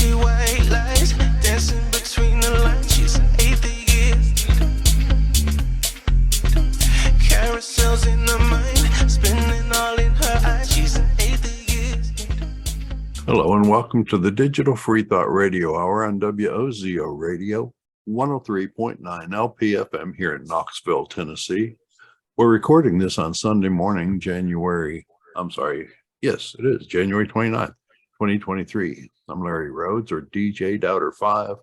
see white lies dancing between the lines. She's an atheist. Carousels in her mind, spinning all in her eyes. She's an atheist. Hello and welcome to the Digital Freethought Radio Hour on WOZO Radio, 103.9 LPFM here in Knoxville, Tennessee. We're recording this on Sunday morning, January 29th, 2023. I'm Larry Rhodes, or DJ Doubter 5,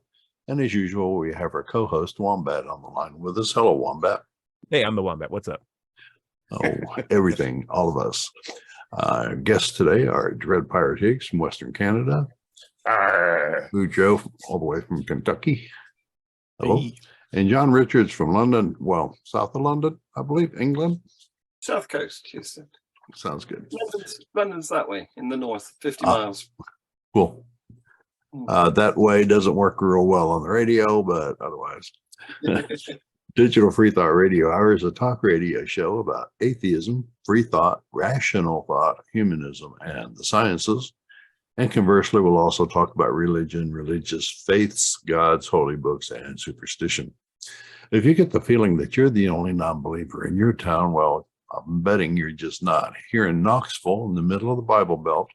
and as usual, we have our co-host Wombat on the line with us. Hello, Wombat. Hey, I'm the Wombat. What's up? Oh, everything, all of us. Guests today are Dread Pirate Higgs from Western Canada, Joe all the way from Kentucky. Hello. Hey. And John Richards from London, well, south of London, I believe, England. South coast, yes. Sounds good. London's that way, in the north, 50 miles. Cool. That way doesn't work real well on the radio, but otherwise. Digital Freethought Radio Hour is a talk radio show about atheism, free thought, rational thought, humanism, and the sciences. And conversely, we'll also talk about religion, religious faiths, gods, holy books, and superstition. If you get the feeling that you're the only non-believer in your town, well, I'm betting you're just not. Here in Knoxville, in the middle of the Bible Belt,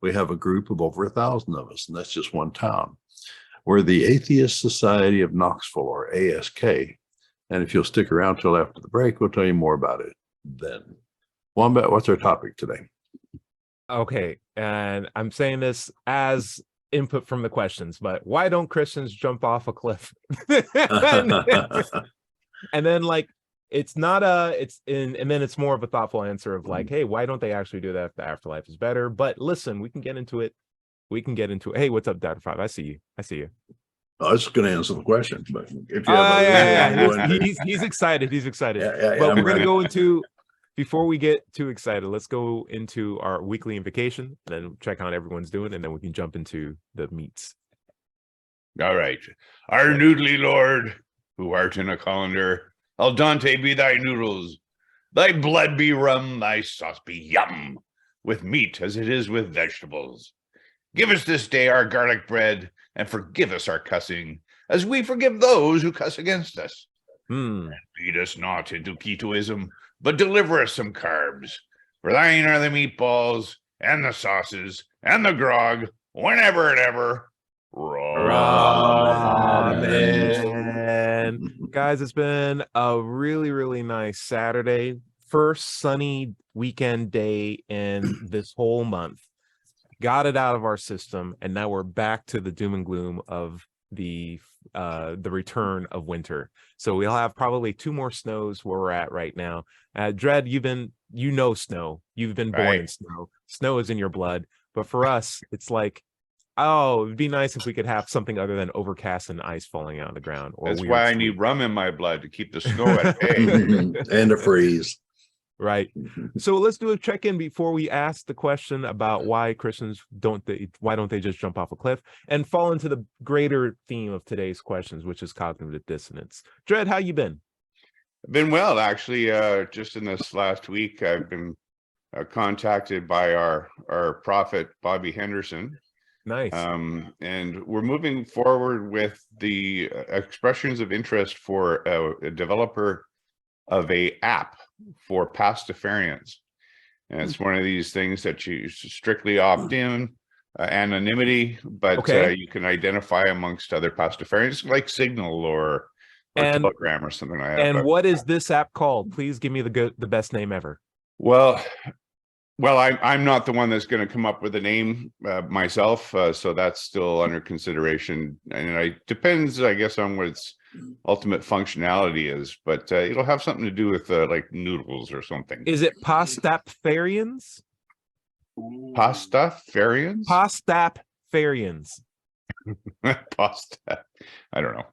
we have a group of over 1,000 of us, and that's just one town. We're the Atheist Society of Knoxville, or ASK. And if you'll stick around till after the break, we'll tell you more about it then. Wombat, what's our topic today? Okay, and I'm saying this as input from the questions, but why don't Christians jump off a cliff? and then like it's not and then it's more of a thoughtful answer of like, hey, why don't they actually do that if the afterlife is better? But listen, we can get into it. Hey, what's up, Dr. 5? I see you. I was going to answer the question, but if you have he's excited. He's excited. Yeah, but we're going to go into, before we get too excited, let's go into our weekly invocation, then check on how everyone's doing, and then we can jump into the meats. All right. Our noodly Lord, who art in a colander, al dente be thy noodles, thy blood be rum, thy sauce be yum, with meat as it is with vegetables. Give us this day our garlic bread, and forgive us our cussing, as we forgive those who cuss against us. And lead us not into ketoism, but deliver us some carbs. For thine are the meatballs, and the sauces, and the grog, whenever and ever. Amen. Guys, it's been a really, really nice Saturday. First sunny weekend day in this whole month. Got it out of our system, and now we're back to the doom and gloom of the return of winter. So we'll have probably 2 more snows where we're at right now. Dread, snow. You've been born in snow. Snow is in your blood. But for us, it's like, oh, it'd be nice if we could have something other than overcast and ice falling out of the ground. That's why I need rum in my blood to keep the snow at bay. And a freeze. Right. So let's do a check-in before we ask the question about why Christians don't they just jump off a cliff, and fall into the greater theme of today's questions, which is cognitive dissonance. Dread, how you been? I've been well, actually. Just in this last week, I've been contacted by our prophet, Bobby Henderson. Nice. And we're moving forward with the expressions of interest for a developer of a app for pastafarians. And it's one of these things that you strictly opt in, anonymity, but you can identify amongst other pastafarians, like Signal or Telegram or something like that. And what is this app called? Please give me the best name ever. Well, I'm not the one that's going to come up with a name myself, so that's still under consideration. And it depends, I guess, on what its ultimate functionality is, but it'll have something to do with like noodles or something. Is it pastafarians? Pastafarians? Pastafarians. Pasta. I don't know.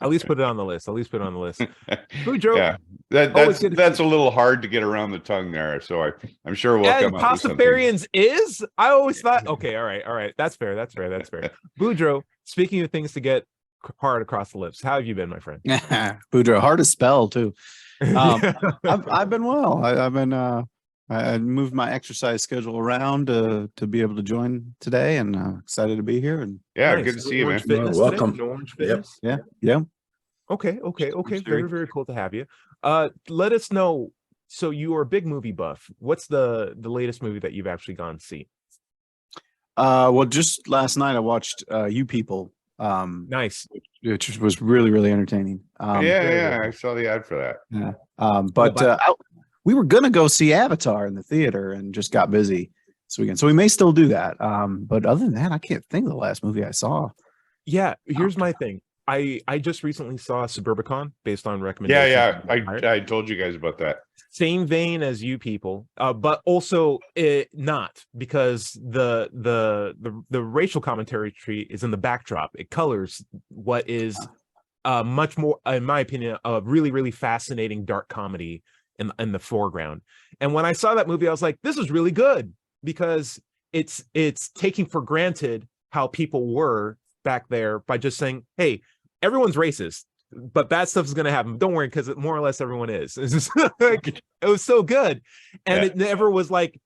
At least put it on the list. Boudreaux, yeah, that's a little hard to get around the tongue there. So I'm sure we'll come up with something. Pastafarians is? I always thought. Okay, all right. That's fair. Boudreaux, speaking of things to get hard across the lips, how have you been, my friend? Boudreaux, hard to spell too. I've been well. I've been I moved my exercise schedule around to be able to join today, and excited to be here. And Yeah, Nice. good to No see you, man. Orange Fitness Well, today? welcome. No Orange Yep. Fitness? yeah. Okay. Orange Very, Theory. very cool to have you. Let us know. So you are a big movie buff. What's the latest movie that you've actually gone to see? Well, just last night I watched You People, Nice. which was really, really entertaining. Yeah, very yeah, good. I saw the ad for that. Yeah. We were gonna go see Avatar in the theater and just got busy this weekend, so we may still do that. But other than that, I can't think of the last movie I saw. Yeah, here's my thing. I just recently saw Suburbicon based on recommendations. Yeah, from Empire. I told you guys about that. Same vein as You People, but also not, because the racial commentary tree is in the backdrop. It colors what is much more, in my opinion, a really, really fascinating dark comedy in the foreground. And when I saw that movie, I was like, this is really good, because it's taking for granted how people were back there by just saying, hey, everyone's racist, but bad stuff is going to happen. Don't worry, because more or less everyone is. It's just like, it was so good. And it never was like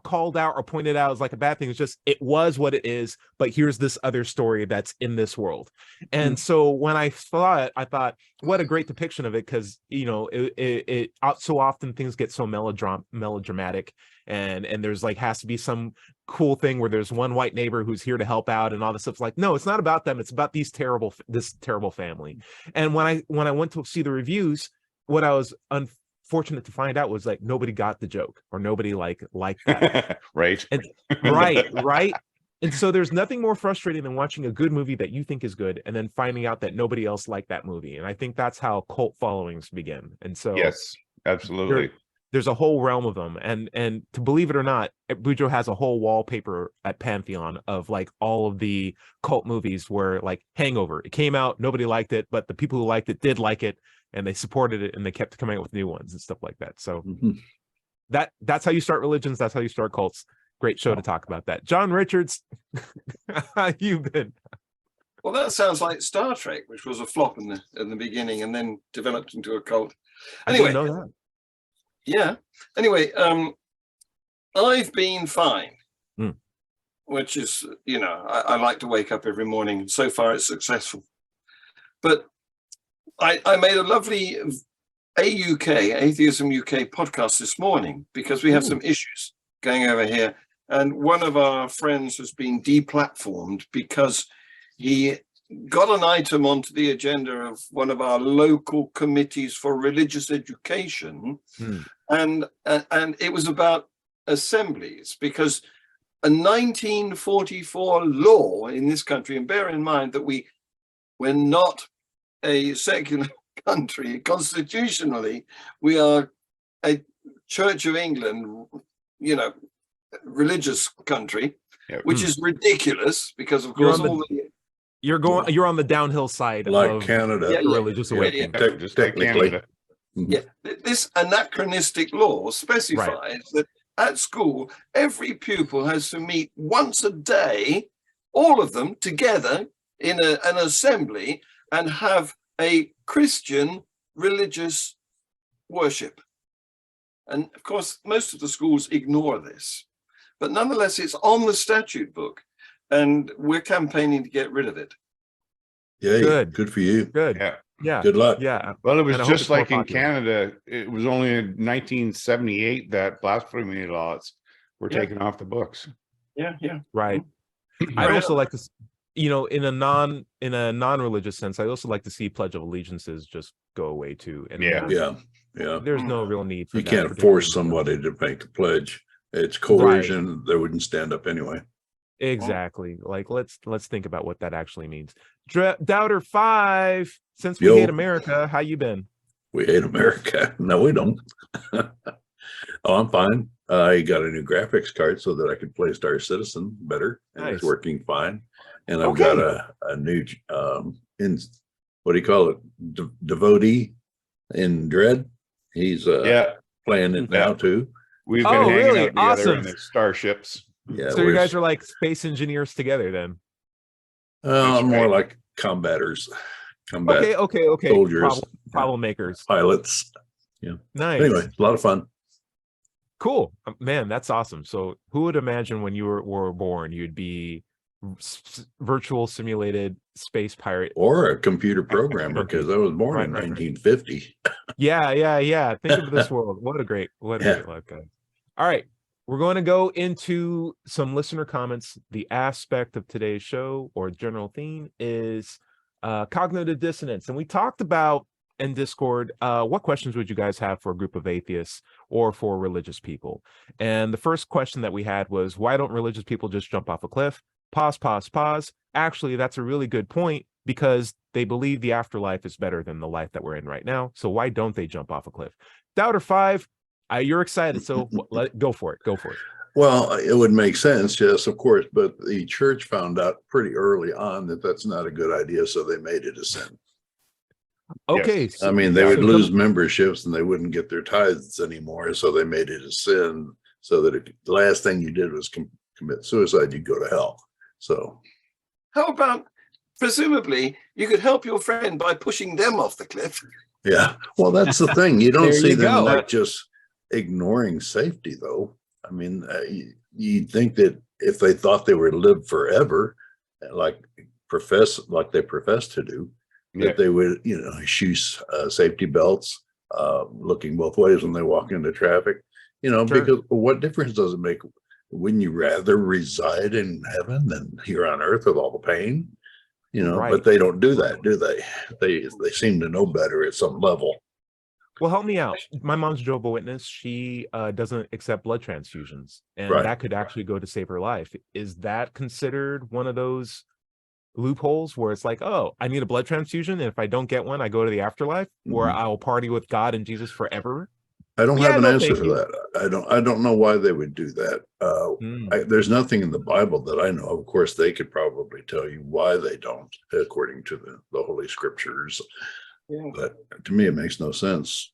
called out or pointed out as like a bad thing. It's just, it was what it is, but here's this other story that's in this world. And so when I saw it, I thought, what a great depiction of it, because it so often things get so melodramatic, and there's like has to be some cool thing where there's one white neighbor who's here to help out and all this stuff. Like, no, it's not about them, it's about this terrible family. And when I went to see the reviews, what I was unfortunate to find out was like nobody got the joke, or nobody liked that. Right. And right. And so there's nothing more frustrating than watching a good movie that you think is good and then finding out that nobody else liked that movie. And I think that's how cult followings begin. And so Yes, absolutely. there's a whole realm of them. And to believe it or not, Bujo has a whole wallpaper at Pantheon of like all of the cult movies where, like, Hangover, it came out, nobody liked it, but the people who liked it did like it, and they supported it, and they kept coming out with new ones and stuff like that. So that's how you start religions. That's how you start cults. Great show to talk about that. John Richards, how you been? Well, that sounds like Star Trek, which was a flop in the beginning and then developed into a cult. Anyway, I didn't know that. yeah. Anyway, I've been fine, which is, I like to wake up every morning. So far, it's successful. But I made a lovely AUK, Atheism UK podcast this morning, because we have some issues going over here. And one of our friends has been deplatformed because he got an item onto the agenda of one of our local committees for religious education. And it was about assemblies, because a 1944 law in this country, and bear in mind that we're not a secular country. Constitutionally, we are a Church of England, religious country, which is ridiculous, because of course you're on the downhill side Like of Canada. the religious awakening. Just like Canada. This anachronistic law specifies that at school, every pupil has to meet once a day, all of them together in an assembly, and have a Christian religious worship. And of course, most of the schools ignore this, but nonetheless, it's on the statute book, and we're campaigning to get rid of it. Yeah, good for you. Good. Yeah. Good luck. Yeah. Well, it was And I hope just it's more like in popular. Canada. It was only in 1978 that blasphemy laws were taken off the books. Yeah. Right. I'd also like to, in a non-religious sense, I also like to see Pledge of Allegiances just go away too. And Yeah. there's no real need for You that, can't particularly force somebody to make a pledge. It's coercion. They wouldn't stand up anyway. Exactly. Like, let's think about what that actually means. Doubter 5, since we Yo. hate America, how you been? We hate America. No, we don't. Oh, I'm fine. I got a new graphics card so that I could play Star Citizen better, and it's Nice. working fine. And I've got a new what do you call it? Devotee in Dread. He's playing it now too. We've been Oh, hanging really? out together Awesome. in the starships. Yeah, So you guys are like space engineers together then? more like combaters, combat Okay. soldiers, Problem makers. pilots. Nice. Anyway, a lot of fun. Cool, man. That's awesome. So, who would imagine when you were born, you'd be virtual simulated space pirate Or a computer programmer, because I was born in 1950. Yeah. Think of this world. What a great life, guys. All right, we're going to go into some listener comments. The aspect of today's show or general theme is cognitive dissonance, and we talked about in Discord, what questions would you guys have for a group of atheists or for religious people? And the first question that we had was, why don't religious people just jump off a cliff? Pause. Actually, that's a really good point, because they believe the afterlife is better than the life that we're in right now. So why don't they jump off a cliff? Doubter 5, you're excited, so go for it. Well, it would make sense, yes, of course, but the church found out pretty early on that that's not a good idea, so they made it a sin. Okay. Yes. So, I mean, they would lose memberships and they wouldn't get their tithes anymore, so they made it a sin, so that if the last thing you did was commit suicide, you'd go to hell. So How about, presumably, you could help your friend by pushing them off the cliff? yeah, well, that's the thing. You don't There see you them go. like just ignoring safety, though. I mean, you'd think that if they thought they would live forever, like they profess to do, that they would, shoot safety belts, looking both ways when they walk into traffic, Sure. because what difference does it make? Wouldn't you rather reside in heaven than here on earth with all the pain? Right. But they don't do that, do they? They seem to know better at some level. Well, help me out. My mom's Jehovah's Witness. She doesn't accept blood transfusions, and Right. that could actually go to save her life. Is that considered one of those loopholes where it's like, oh, I need a blood transfusion, and if I don't get one, I go to the afterlife, or Mhm. I'll party with God and Jesus forever? I don't Yeah, have an no, answer thank for you. that. I don't know why they would do that. There's nothing in the Bible that I know. Of course, they could probably tell you why they don't, according to the Holy Scriptures. Yeah. But to me, it makes no sense.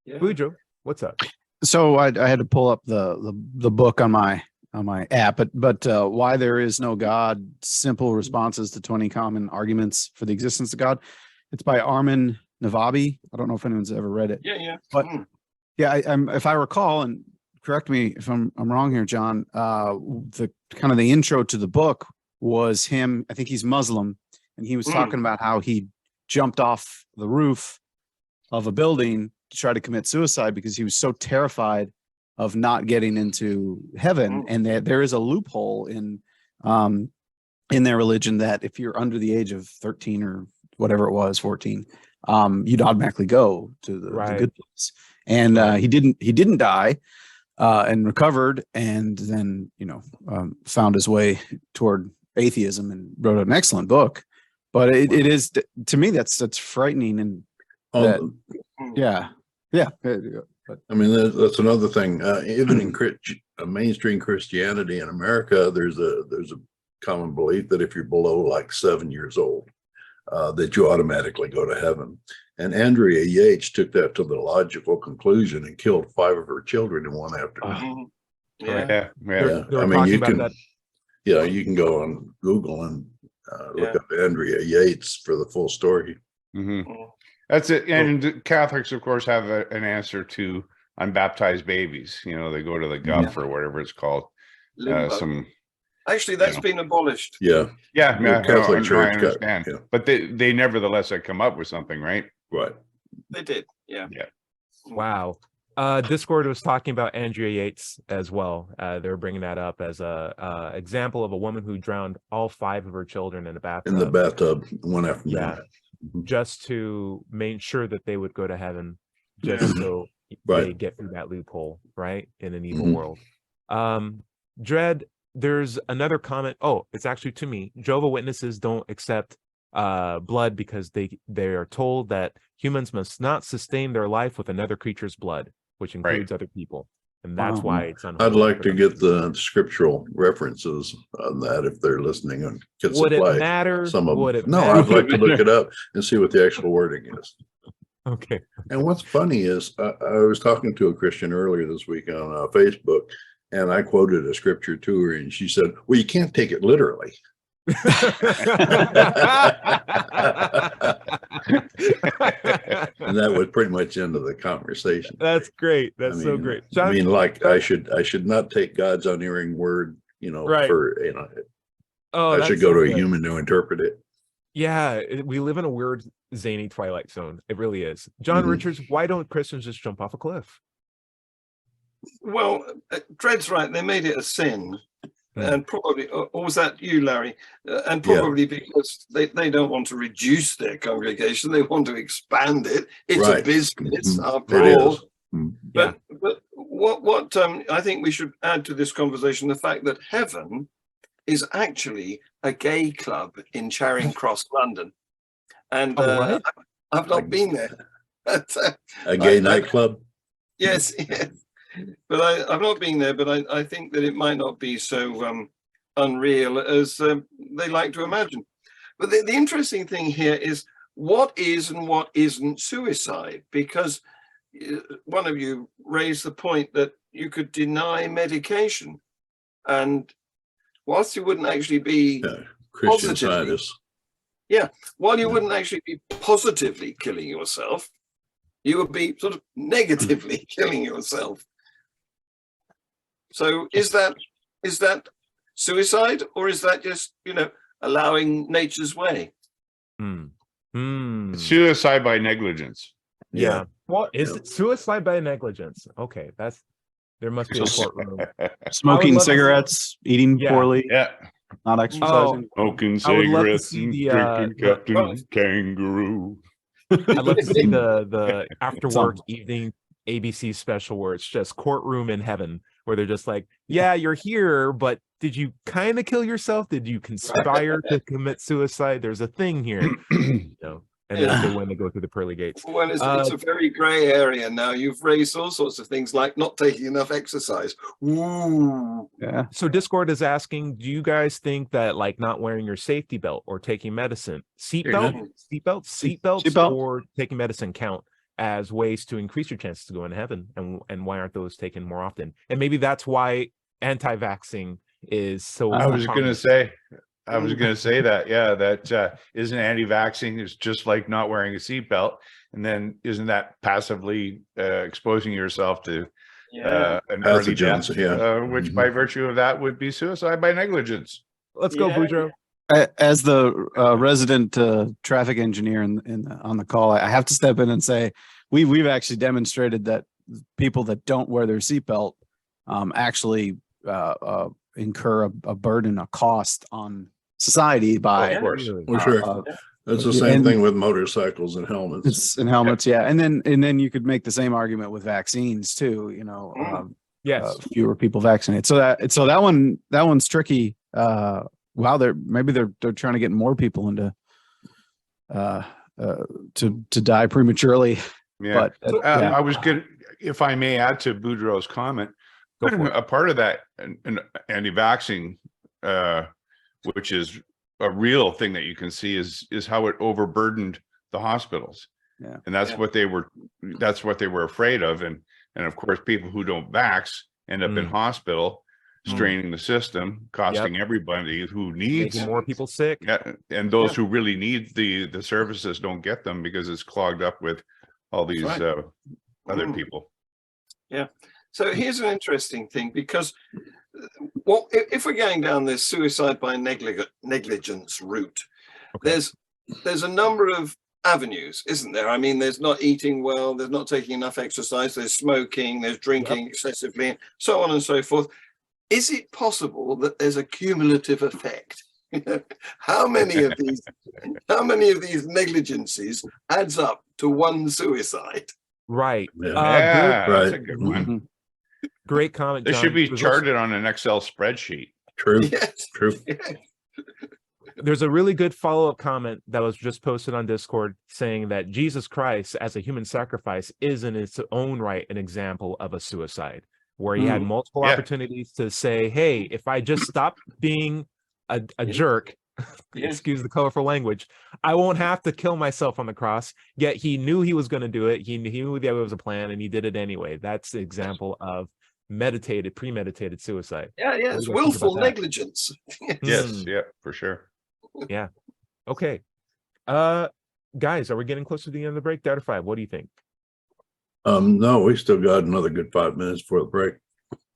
Yeah. Bujo, what's up? So I had to pull up the book on my app, but why there is no God: simple responses to 20 common arguments for the existence of God. It's by Armin Navabi. I don't know if anyone's ever read it. Yeah. But yeah, I'm if I recall, and correct me if I'm wrong here, John. The kind of the intro to the book was him. I think he's Muslim, and he was talking about how he jumped off the roof of a building to try to commit suicide because he was so terrified of not getting into heaven, and there is a loophole in their religion that if you're under the age of 13 or whatever it was, 14, you'd automatically go to the good place. And he didn't die and recovered, and then found his way toward atheism and wrote an excellent book. But it is, to me, that's frightening. And yeah. But I mean, that's another thing. Even in mainstream Christianity in America, there's a common belief that if you're below like 7 years old, that you automatically go to heaven. And Andrea Yates took that to the logical conclusion and killed 5 of her children in one afternoon. Yeah. They were I mean, talking you about can, that. you can go on Google and look up Andrea Yates for the full story. That's it. And Catholics, of course, have an answer to unbaptized babies. They go to the guff or whatever it's called. Actually, that's been abolished. Yeah. The Catholic Church I understand. But they nevertheless had come up with something, right? Right. They did. Yeah. Wow. Discord was talking about Andrea Yates as well. They were bringing that up as a example of a woman who drowned all 5 of her children in a bathtub. In the bathtub one afternoon. Yeah. Just to make sure that they would go to heaven, just so they get through that loophole, right? In an evil world. Dread, there's another comment. Oh, it's actually to me. Jehovah's Witnesses don't accept blood because they are told that humans must not sustain their life with another creature's blood, which includes other people. And that's why it's unholy. I'd like to get the scriptural references on that if they're listening and could Would supply it matter? some of Would them. it No, matter? I'd like to look it up and see what the actual wording is. Okay. And what's funny is I was talking to a Christian earlier this week on Facebook, and I quoted a scripture to her, and she said, well, you can't take it literally. And that was pretty much end of the conversation. That's great. That's so great. John, I mean, like I should not take God's unerring word, Right. for, oh, I that's should go so to a good. human to interpret it. Yeah, we live in a weird zany twilight zone. It really is. John Mhm. Richards, why don't Christians just jump off a cliff? Well, Dred's right. They made it a sin. And probably, or was that you, Larry? And probably because they don't want to reduce their congregation. They want to expand it. It's Right. a business, Mhm. after It all. is. Mhm. But what I think we should add to this conversation, the fact that heaven is actually a gay club in Charing Cross, London. And what? I've not been there. But, A gay nightclub. yes, yes. But I've not been there, but I think that it might not be so unreal as they like to imagine. But the interesting thing here is what is and what isn't suicide, because one of you raised the point that you could deny medication, and whilst you wouldn't actually be Christian positively- Scientists. while you wouldn't actually be positively killing yourself, you would be sort of negatively killing yourself. So is that suicide, or is that just, allowing nature's way? Suicide by negligence. Yeah. What is it? Suicide by negligence? Okay, there must be a courtroom. Smoking love to see- cigarettes, eating Yeah. poorly, Yeah. not exercising. Smoking I would love to cigarettes see and the, drinking the- Captain Kangaroo. I'd love to see the after work Some. evening ABC special where it's just courtroom in heaven, where they're just like, yeah, you're here, but did you kind of kill yourself? Did you conspire to commit suicide? There's a thing here, and then they when they go through the pearly gates. Well, it's a very grey area now. You've raised all sorts of things like not taking enough exercise. Ooh. Yeah. So Discord is asking, do you guys think that like not wearing your safety belt or taking medicine, seatbelts, Seatbelt. or taking medicine count as ways to increase your chances to go into heaven? And why aren't those taken more often? And maybe that's why anti-vaxxing is so I was going to prominent. say that. Yeah, that isn't anti-vaxxing is just like not wearing a seatbelt. And then isn't that passively exposing yourself to an early death, Pathogens, which by virtue of that would be suicide by negligence. Let's go, Boudreaux. As the resident traffic engineer on the call, I have to step in and say we've actually demonstrated that people that don't wear their seatbelt actually incur a burden, a cost on society by Of course. Well, sure. That's the same thing with motorcycles and helmets. and helmets. Yeah. And then you could make the same argument with vaccines too, Yes. fewer people vaccinated. So that one's tricky. Wow, they're trying to get more people into to die prematurely. Yeah. But I was good. If I may add to Boudreaux's comment, a part of that anti-vaxxing, which is a real thing that you can see, is how it overburdened the hospitals. Yeah. And that's what they were afraid of. And of course, people who don't vax end up in hospital, straining the system, costing everybody who needs Making more people sick. Yeah, and those who really need the services don't get them because it's clogged up with all these other people. Yeah. So here's an interesting thing, because if we're going down this suicide by negligence route, there's a number of avenues, isn't there? I mean, there's not eating well, there's not taking enough exercise, there's smoking, there's drinking excessively, and so on and so forth. Is it possible that there's a cumulative effect? How many of these negligences adds up to one suicide? Right. Yeah, right. that's a good one. Great comment. This John. should be There's charted on an Excel spreadsheet. True. Yes. True. There's a really good follow-up comment that was just posted on Discord saying that Jesus Christ as a human sacrifice is in its own right an example of a suicide, where he had multiple opportunities to say, hey, if I just stop being a jerk, excuse the colorful language, I won't have to kill myself on the cross. Yet he knew he was going to do it. He knew that it was a plan, and he did it anyway. That's the example of premeditated suicide. Yeah, it's willful negligence. Yes, yeah, for sure. Yeah. Okay. guys, are we getting close to the end of the break? Down to 5. What do you think? No, we still got another good 5 minutes for the break.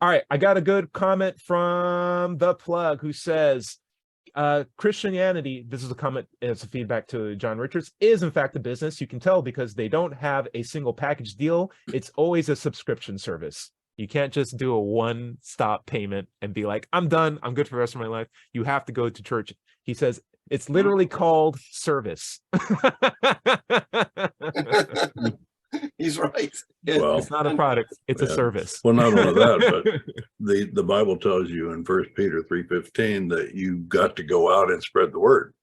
All right, I got a good comment from the plug who says, Christianity, this is a comment, it's a feedback to John Richards, is in fact a business. You can tell because they don't have a single package deal. It's always a subscription service. You can't just do a one-stop payment and be like, I'm done, I'm good for the rest of my life. You have to go to church. He says, it's literally called service. He's right. Yeah. Well, It's not a product, it's a service. well, not only that, but the Bible tells you in 1 Peter 3:15 that you got to go out and spread the word.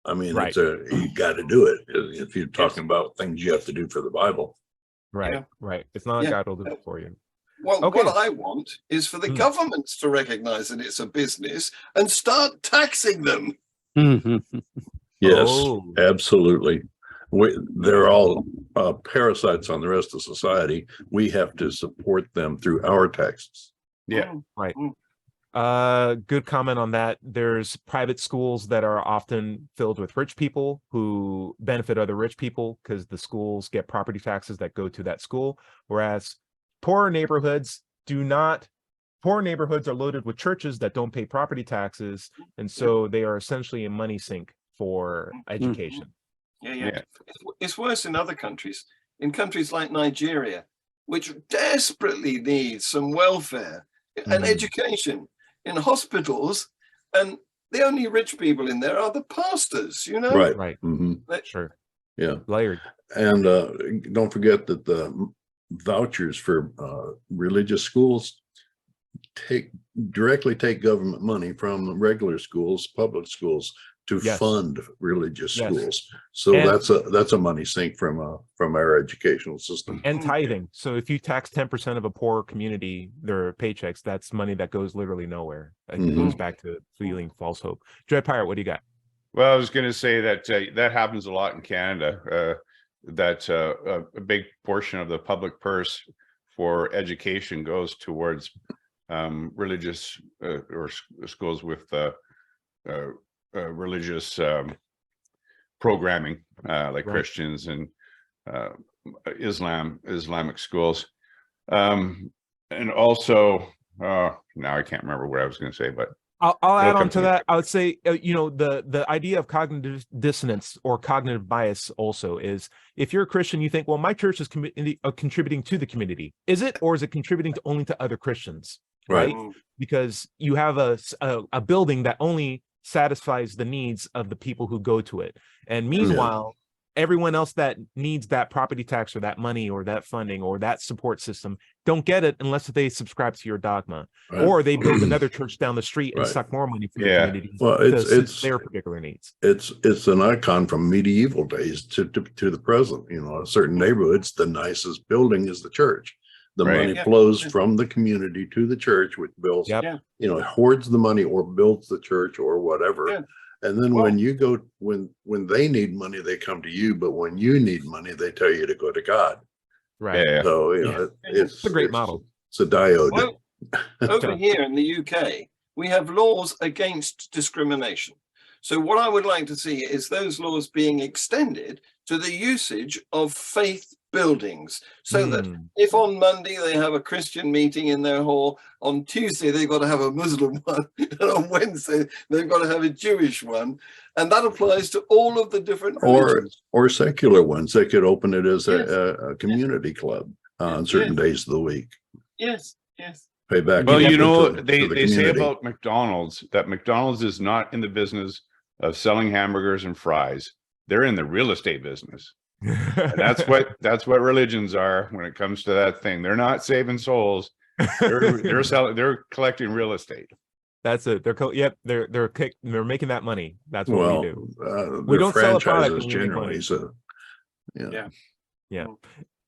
I mean, Right. you got to do it if you're talking about things you have to do for the Bible. Right, Yeah. right. It's not like Yeah. God will do it for you. Well, Okay. what I want is for the Hmm. governments to recognize that it's a business and start taxing them. Yes, Oh. absolutely. They're all parasites on the rest of society. We have to support them through our taxes. Yeah. Right. Mm. Good comment on that. There's private schools that are often filled with rich people who benefit other rich people because the schools get property taxes that go to that school, whereas poorer neighborhoods are loaded with churches that don't pay property taxes, and so they are essentially a money sink for education. Yeah. It's worse in other countries. In countries like Nigeria, which desperately needs some welfare and Mhm. education in hospitals, and the only rich people in there are the pastors, you know? Right. Right. hmm Sure. Yeah. Layered. And don't forget that the vouchers for religious schools directly take government money from regular schools, public schools, to Yes. fund religious Yes. schools. So And- that's a money sink from our educational system. And tithing. So if you tax 10% of a poor community, their paychecks, that's money that goes literally nowhere. It Mhm. goes back to feeling false hope. Dread Pirate, what do you got? Well, I was going to say that that happens a lot in Canada. That a big portion of the public purse for education goes towards religious or schools with religious programming, like Right. Christians and Islamic schools, and also now I can't remember what I was going to say, but I'll It'll add come on to to me. that. I would say, the idea of cognitive dissonance or cognitive bias also is if you're a Christian, you think, well, my church is contributing to the community. Is it, or is it contributing only to other Christians? Right. Right. Because you have a building that only satisfies the needs of the people who go to it. And meanwhile, everyone else that needs that property tax or that money or that funding or that support system don't get it unless they subscribe to your dogma. Right. Or they build another church down the street and Right. suck more money from Yeah. the community Well, to suit it's their particular needs. it's an icon from medieval days to the present. You know, certain neighborhoods, the nicest building is the church. The Right. money Yeah. flows from the community to the church, which builds, Yep. Yeah. hoards the money or builds the church or whatever. Yeah. And then Well- when you go, when they need money, they come to you. But when you need money, they tell you to go to God. Right. yeah. So, Yeah. it's a great model. It's a diode. Well, over here in the UK, we have laws against discrimination. So what I would like to see is those laws being extended to the usage of faith buildings, so that Mm. if on Monday they have a Christian meeting in their hall, on Tuesday they've got to have a Muslim one, and on Wednesday they've got to have a Jewish one, and that applies to all of the different religions. Or secular ones. They could open it as Yes. a community club on certain days of the week. Yes. Pay back. Well, Yeah, you know, to they the say community. about McDonald's that McDonald's is not in the business of selling hamburgers and fries. They're in the real estate business. And that's what religions are when it comes to that thing. They're not saving souls. They're selling. They're collecting real estate. That's it. They're making that money. That's what Well, we do. we don't sell a product franchises when we make generally. money. So, Yeah.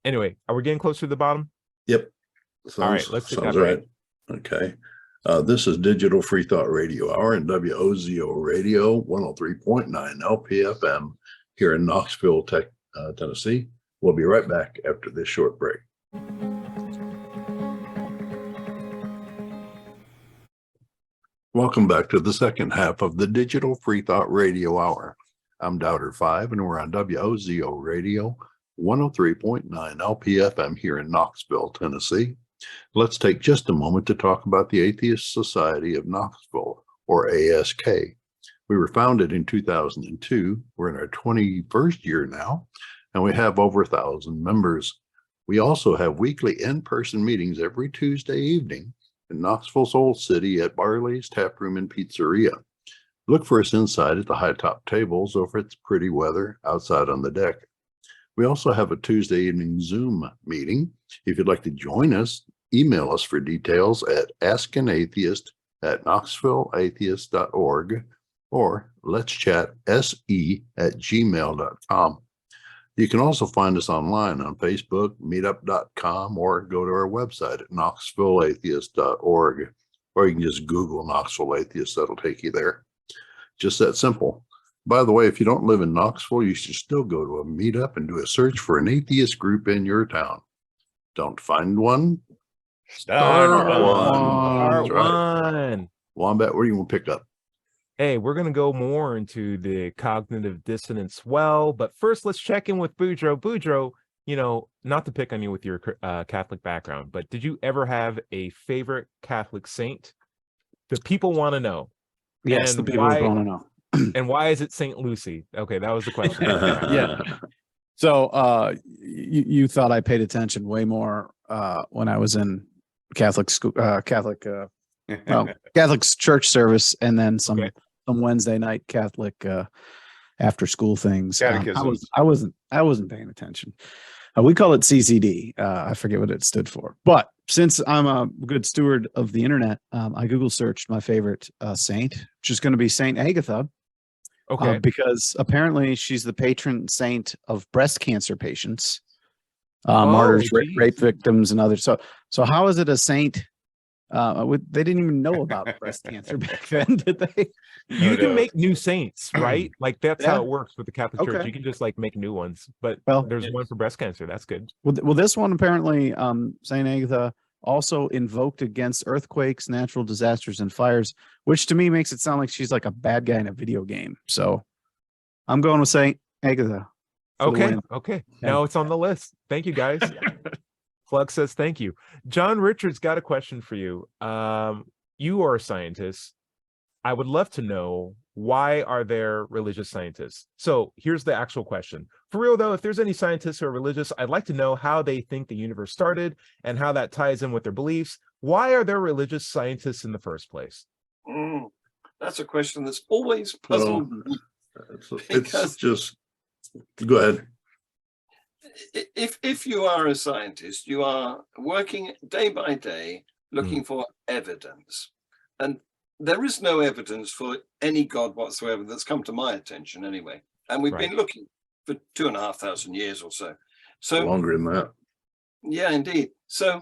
Anyway, are we getting closer to the bottom? Yep. All right, let's take sounds that right. Okay. This is Digital Freethought Radio Hour and WOZO Radio 103.9 LPFM here in Knoxville, Tennessee. We'll be right back after this short break. Welcome back to the second half of the Digital Freethought Radio Hour. I'm Doubter5, and we're on WOZO Radio 103.9 LPFM here in Knoxville, Tennessee. Let's take just a moment to talk about the Atheist Society of Knoxville, or ASK. We were founded in 2002. We're in our 21st year now, and we have over 1,000 members. We also have weekly in-person meetings every Tuesday evening in Knoxville's Old City at Barley's Tap Room and Pizzeria. Look for us inside at the high top tables or if it's pretty weather outside on the deck. We also have a Tuesday evening Zoom meeting. If you'd like to join us, email us for details at askanatheist@knoxvilleatheist.org or letschatse@gmail.com. You can also find us online on Facebook, meetup.com, or go to our website at knoxvilleatheist.org, or you can just Google Knoxville Atheist. That'll take you there. Just that simple. By the way, if you don't live in Knoxville, you should still go to a meetup and do a search for an atheist group in your town. Don't find one? Start one. That's right. One. Wombat, where do you want to pick up? Hey, we're going to go more into the cognitive dissonance but first let's check in with Boudreaux. Boudreaux, not to pick on you with your Catholic background, but did you ever have a favorite Catholic saint? The people want to know. Yes, And the people want to know. And why is it Saint Lucy? Okay, that was the question. Yeah. So you thought I paid attention way more when I was in Catholic school, Catholic church service, and then some Wednesday night Catholic after school things. Catechism. I wasn't paying attention. We call it CCD. I forget what it stood for. But since I'm a good steward of the internet, I Google searched my favorite saint, which is going to be Saint Agatha. Okay. Because apparently she's the patron saint of breast cancer patients, martyrs, rape victims, and others. So how is it a saint? They didn't even know about breast cancer back then, did they? You can make new saints, right? Like that's how it works with the Catholic Church. Okay. You can just like make new ones, but there's one for breast cancer. That's good. Well, this one apparently, Saint Agatha also invoked against earthquakes, natural disasters, and fires, which to me makes it sound like she's like a bad guy in a video game. So I'm going with Saint Agatha. Okay. Yeah. Now it's on the list. Thank you, guys. Plug says thank you. John Richards got a question for you. You are a scientist. I would love to know, why are there religious scientists? So here's the actual question. For real though, if there's any scientists who are religious, I'd like to know how they think the universe started and how that ties in with their beliefs. Why are there religious scientists in the first place? That's a question that's always puzzled me. It's just, go ahead. If you are a scientist, you are working day by day looking for evidence, and there is no evidence for any God whatsoever that's come to my attention anyway. And we've been looking for 2,500 years or so. So Longer than that. Yeah, indeed. So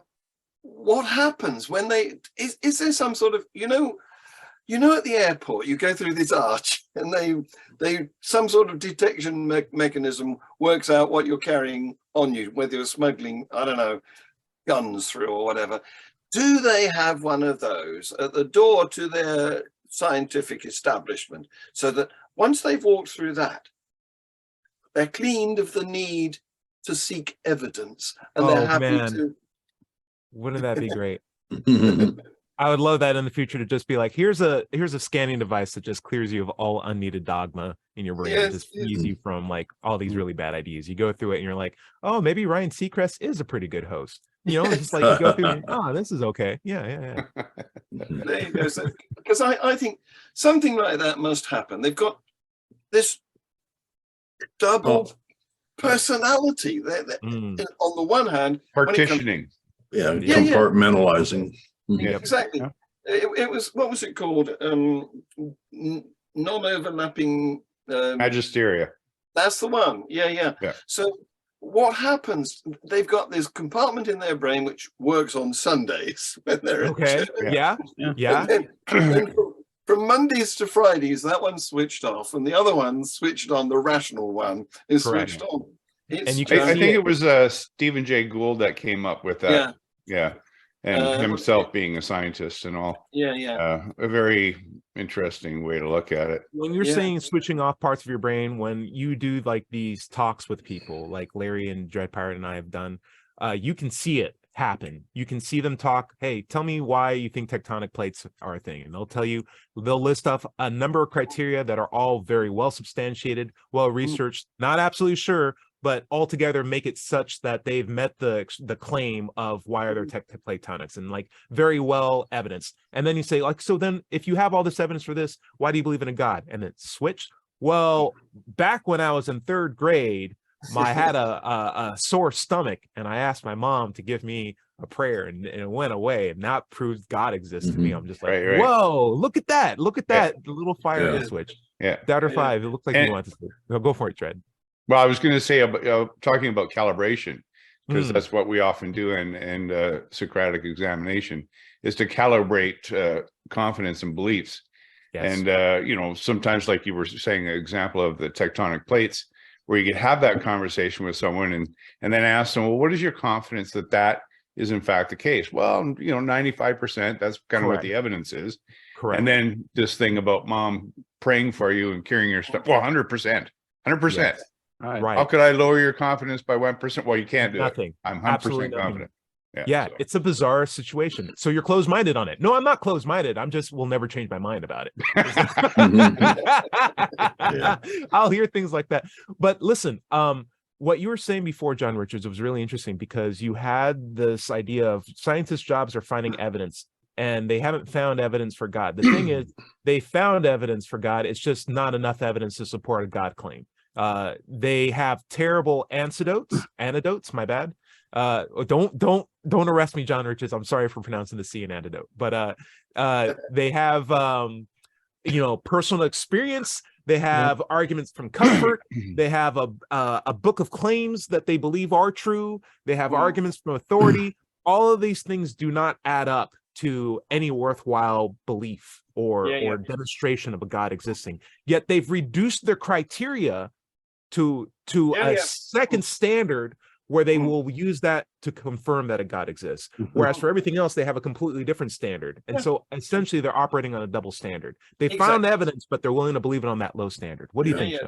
what happens when is there some sort of, at the airport, you go through this arch and they some sort of detection mechanism works out what you're carrying on you, whether you're smuggling, I don't know, guns through or whatever. Do they have one of those at the door to their scientific establishment so that once they've walked through that, they're cleaned of the need to seek evidence and they're happy to... Wouldn't that be great? I would love that in the future to just be like, here's a scanning device that just clears you of all unneeded dogma in your brain, just frees you from like all these really bad ideas. You go through it and you're like, oh, maybe Ryan Seacrest is a pretty good host. It's just like you go through and, oh, this is okay. Yeah. There you go. So, because I think something like that must happen. They've got this double personality. On the one hand, partitioning. Compartmentalizing. Exactly. Yeah. It was, what was it called? Non-overlapping Magisteria. That's the one. Yeah. So what happens? They've got this compartment in their brain which works on Sundays when they're at church. Yeah. And then from Mondays to Fridays, that one's switched off, and the other one switched on. The rational one is switched on. And you I think it was Stephen Jay Gould that came up with that. Yeah. and himself being a scientist and all. Yeah. A very interesting way to look at it. When you're saying switching off parts of your brain, when you do like these talks with people like Larry and Dread Pirate and I have done, you can see it happen. You can see them talk, hey, tell me why you think tectonic plates are a thing. And they'll list off a number of criteria that are all very well substantiated, well researched, not absolutely sure, but altogether make it such that they've met the claim of why are there tectonics, and like very well evidenced. And then you say, like, so then if you have all this evidence for this, why do you believe in a God? And it switched. Well, back when I was in 3rd grade, I had a sore stomach, and I asked my mom to give me a prayer, and it went away, and that proved God exists to me. I'm just like, Right. whoa, look at that, the little fire in the switch. Yeah. Doubter 5, it looks like you want to say. Go for it, Dread. Well, I was going to say about talking about calibration, because that's what we often do in Socratic examination, is to calibrate confidence and beliefs. Yes. And sometimes, like you were saying, an example of the tectonic plates, where you could have that conversation with someone and then ask them, well, what is your confidence that is in fact the case? Well, 95%, that's kind of what the evidence is. Correct. And then this thing about mom praying for you and curing your stuff. Well, 100%. Yes. Right. How could I lower your confidence by 1%? Well, you can't do Nothing. it. I'm 100% Absolutely confident. Yeah, so. It's a bizarre situation. So you're closed-minded on it. No, I'm not closed-minded. I'm just will never change my mind about it. I'll hear things like that. But listen, what you were saying before, John Richards, it was really interesting, because you had this idea of scientists' jobs are finding evidence, and they haven't found evidence for God. The thing is, they found evidence for God. It's just not enough evidence to support a God claim. They have terrible antidotes, my bad. Don't arrest me, John Richards. I'm sorry for pronouncing the C in antidote, but they have personal experience. They have arguments from comfort. They have a book of claims that they believe are true. They have arguments from authority. All of these things do not add up to any worthwhile belief or demonstration of a God existing. Yet they've reduced their criteria to a second standard where they will use that to confirm that a God exists. Whereas for everything else, they have a completely different standard. And so essentially they're operating on a double standard. They found evidence, but they're willing to believe it on that low standard. What do you think?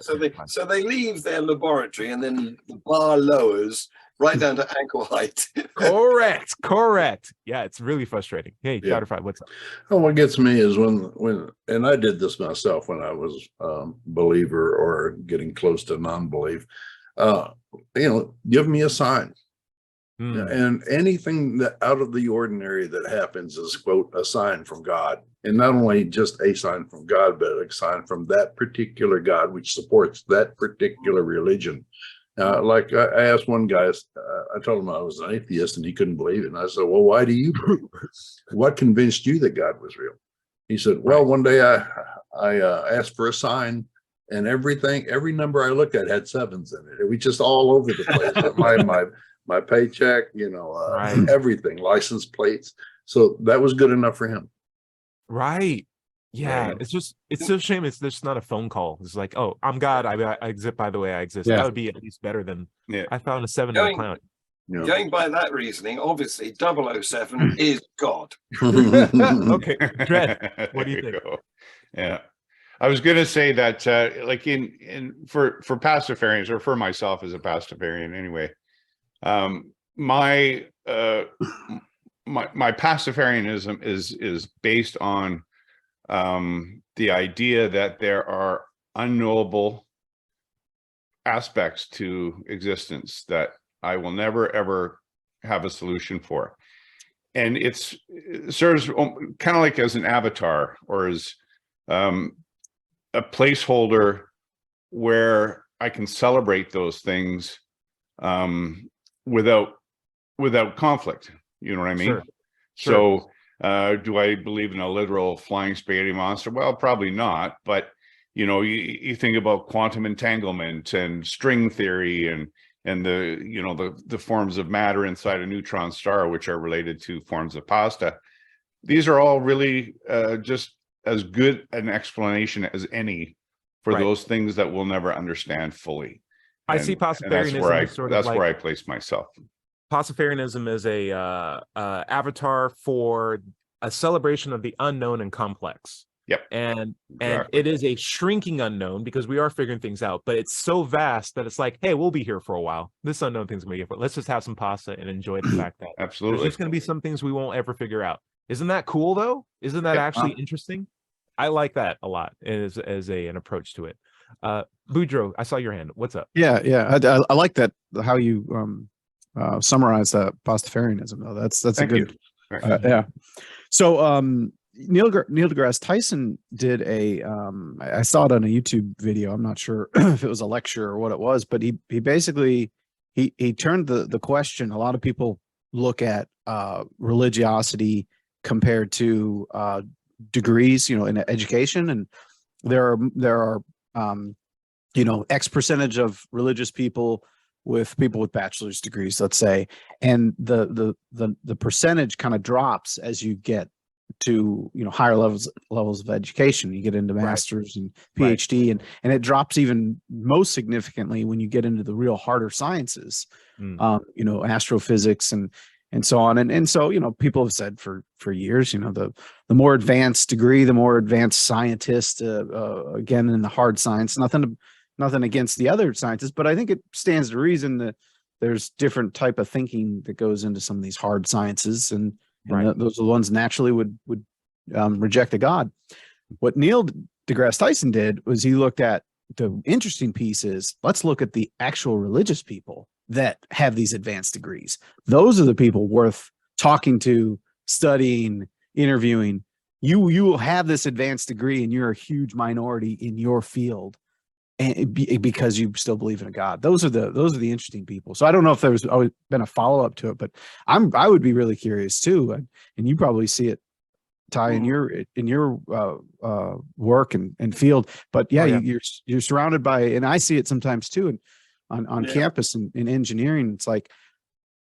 So they leave their laboratory, and then the bar lowers right down to ankle height. Correct. Yeah, it's really frustrating. Hey, Doubter 5, what's up? Well, what gets me is when and I did this myself when I was believer or getting close to non-belief. Give me a sign. And anything that out of the ordinary that happens is, quote, a sign from God. And not only just a sign from God, but a sign from that particular God, which supports that particular religion. Like I asked one guy, I told him I was an atheist and he couldn't believe it. And I said, well, why do you believe? What convinced you that God was real? He said, well, one day I asked for a sign, and every number I looked at had sevens in it. It was just all over the place. my paycheck, everything, license plates. So that was good enough for him. Right. Yeah. It's so a shame it's just not a phone call. It's like, oh, I'm God. I exist. By the way, I exist. That would be at least better than I found a 7 in the cloud. Going by that reasoning, obviously 007 is God. Okay, Dread, what do you think? Yeah, I was going to say that, like for Pastafarians, or for myself as a Pastafarian, anyway, my Pastafarianism is based on the idea that there are unknowable aspects to existence that I will never ever have a solution for. And it serves kind of like as an avatar, or as a placeholder where I can celebrate those things without conflict. You know what I mean? Sure. So do I believe in a literal flying spaghetti monster? Well, probably not. But you think about quantum entanglement and string theory and the forms of matter inside a neutron star, which are related to forms of pasta. These are all really just as good an explanation as any for those things that we'll never understand fully. I see Pastafarianism. That's where I place myself. Pastafarianism is a avatar for a celebration of the unknown and complex. Yep. And Exactly. it is a shrinking unknown because we are figuring things out, but it's so vast that it's like, hey, we'll be here for a while. This unknown thing's gonna be here, but let's just have some pasta and enjoy the fact that there's Absolutely. just gonna be some things we won't ever figure out. Isn't that cool though? Isn't that actually interesting? I like that a lot as an approach to it. Boudreaux, I saw your hand. What's up? Yeah. I like that how you summarize that Pastafarianism though. That's Thank a you. good yeah. So Neil deGrasse Tyson did I saw it on a YouTube video. I'm not sure if it was a lecture or what it was, but he basically he turned the question. A lot of people look at religiosity compared to degrees, in education, and there are X percentage of religious people with bachelor's degrees, let's say, and the percentage kind of drops as you get to higher levels of education. You get into masters and PhD, and it drops even most significantly when you get into the real harder sciences, astrophysics and so on. And so people have said for years, the more advanced degree, the more advanced scientist. Again, in the hard science, nothing against the other sciences, but I think it stands to reason that there's different type of thinking that goes into some of these hard sciences, and those are the ones naturally would reject a God. What Neil deGrasse Tyson did was he looked at the interesting piece is, let's look at the actual religious people that have these advanced degrees. Those are the people worth talking to, studying, interviewing. You will have this advanced degree and you're a huge minority in your field, and because you still believe in a God. Those are the interesting people. So I don't know if there's always been a follow-up to it, but I would be really curious too. And you probably see it, Ty, in your work and field. But you're surrounded by, and I see it sometimes too, and on campus in engineering, it's like,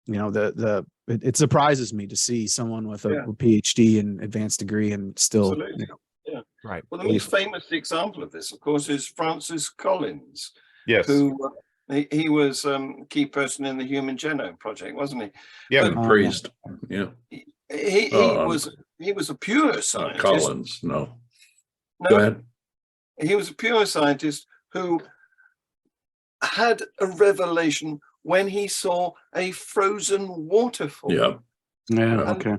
it surprises me to see someone with a PhD and advanced degree and still, right. Well, the most famous example of this, of course, is Francis Collins. Yes. Who he was key person in the Human Genome Project, wasn't he? Yeah, priest. Yeah. He was a pure scientist. Collins, no. Go ahead. He was a pure scientist who had a revelation when he saw a frozen waterfall. Yeah. Okay.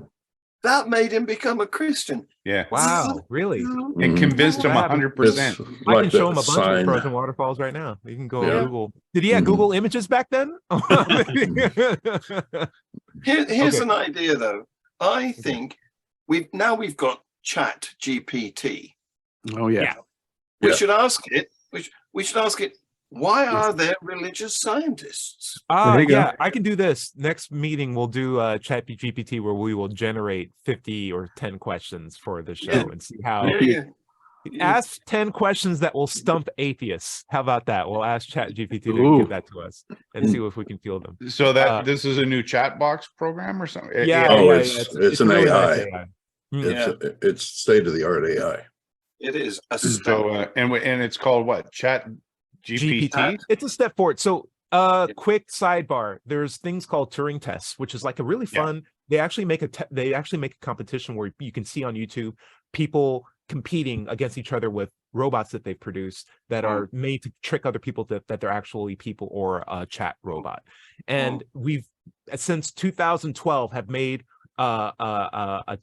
That made him become a Christian. Yeah. Wow. Really? And convinced him 100%. I can show him a bunch of frozen waterfalls right now. You can go on Google. Did he have Google Images back then? Here's an idea, though. I think we've got Chat GPT. Oh yeah. We should ask it. We should ask it. Why are there religious scientists? I can do this. Next meeting, we'll do Chat GPT, where we will generate 50 or 10 questions for the show and see how. Ask 10 questions that will stump atheists. How about that? We'll ask Chat GPT to give that to us and see if we can field them. So this is a new chat box program or something? It's an really AI. Nice AI. It's state of the art AI. It is. So and it's called what? Chat GPT? It's a step forward. So quick sidebar, there's things called Turing tests, which is like a really fun, they actually make a competition where you can see on YouTube people competing against each other with robots that they've produced that are made to trick other people that they're actually people or a chat robot. And we've since 2012 have made a